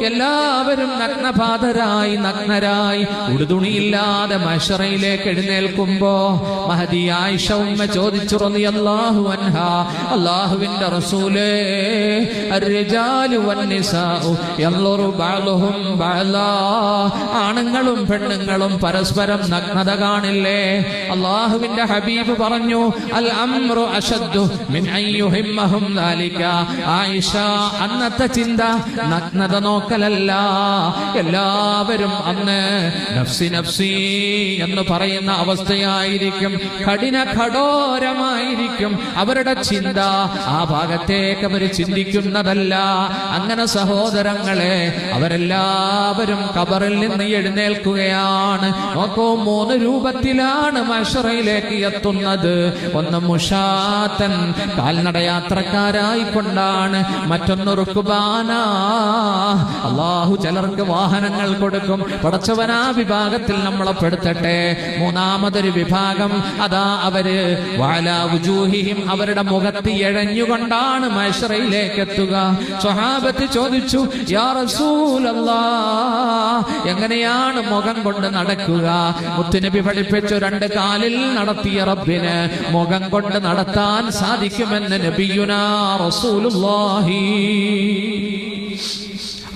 എല്ലാവരും നഗ്നപാതരായി നഗ്നരായി ഉടുതുണിയില്ലാതെ മഹ്ശറയിലേക്ക് എഴുന്നേൽക്കുമ്പോ മഹദി ആയിഷ ഉമ്മ ചോദിച്ചു റളിയല്ലാഹു അൻഹാ, അല്ലാഹുവിന്റെ റസൂലേ, അർരിജാലു വന്നിസാഉ യൻളുറു ബഅ്ലുഹും ബഅ്ലാ, ആണുങ്ങളും പെണ്ണുങ്ങളും പരസ്പരം നഗ്നത കാണില്ലേ? അല്ലാഹുവിന്റെ ഹബീബ് പറഞ്ഞു, അൽ അംറു അശദ്ദു മിൻ അൻ യുഹിമ്മഹും ദാലിക. ആയിഷ, അന്നത്തെ ചിന്ത നഗ്നത നോക്കലല്ല. എല്ലാവരും അന്ന് നഫ്സി നഫ്സി എന്ന് പറയുന്ന അവസ്ഥയായിരിക്കും. കഠോരമായിരിക്കും അവരുടെ ചിന്ത. ആ ഭാഗത്തേക്ക് അവർ ചിന്തിക്കുന്നതല്ല. അങ്ങനെ സഹോദരങ്ങളെ, അവരെല്ലാവരും ഖബറിൽ നിന്ന് എഴുന്നേൽക്കുകയാണ്. നോക്കൂ, 3 രൂപത്തിലാണ് മഹ്ശറയിലേക്ക് എത്തുന്നത്. ഒന്ന് മുഷാത്തൻ, കാൽനടയാത്രക്കാരായിക്കൊണ്ടാണ്. മറ്റൊന്ന് റുക്ബാന, അല്ലാഹു ചിലർക്ക് വാഹനങ്ങൾ കൊടുക്കും. പടച്ചവനാ വിഭാഗത്തിൽ നമ്മളെ പെടുത്തട്ടെ. മൂന്നാമതൊരു വിഭാഗം, അതാ അവര് വഅലാ വുജൂഹിഹിം, അവരുടെ മുഖത്ത് എഴഞ്ഞുകൊണ്ടാണ് മഹ്ശറയിലേക്ക് എത്തുക. സ്വഹാബത്ത് ചോദിച്ചു, യാ റസൂലല്ലാഹ്, എങ്ങനെയാണ് മുഖം കൊണ്ട് നടക്കുക? മുത്തുനബി പഠിപ്പിച്ചു, 2 കാലിൽ നടത്തിയ റബ്ബിന് മുഖം കൊണ്ട് നടത്താൻ സാധിക്കുമെന്ന് നബിയുനാ റസൂലുള്ളാഹി.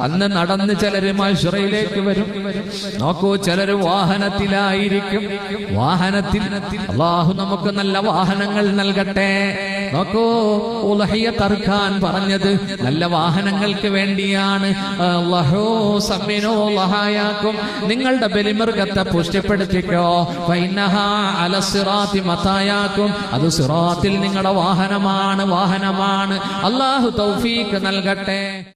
അന്ന് നടന്ന് ചിലര് മഹ്ശറയിലേക്ക് വരും. നോക്കൂ, ചിലര് വാഹനത്തിലായിരിക്കും. വാഹനത്തിൽ അല്ലാഹു നമുക്ക് നല്ല വാഹനങ്ങൾ നൽകട്ടെ. നോക്കൂ, ഉളഹിയ്യത്ത് അറുക്കാൻ പറഞ്ഞത് നല്ല വാഹനങ്ങൾക്ക് വേണ്ടിയാണ്. അല്ലാഹു സമ്മിനു ലഹായാക്കും, നിങ്ങളുടെ ബലിമൃഗത്തെ പുഷ്ടിപ്പെടുത്തിക്കോ. ഫൈനഹാ അലസ്സിറാത്തി മതായാക്കും, അത് സിറാത്തിൽ നിങ്ങളുടെ വാഹനമാണ്. അല്ലാഹു തൗഫീഖ് നൽകട്ടെ.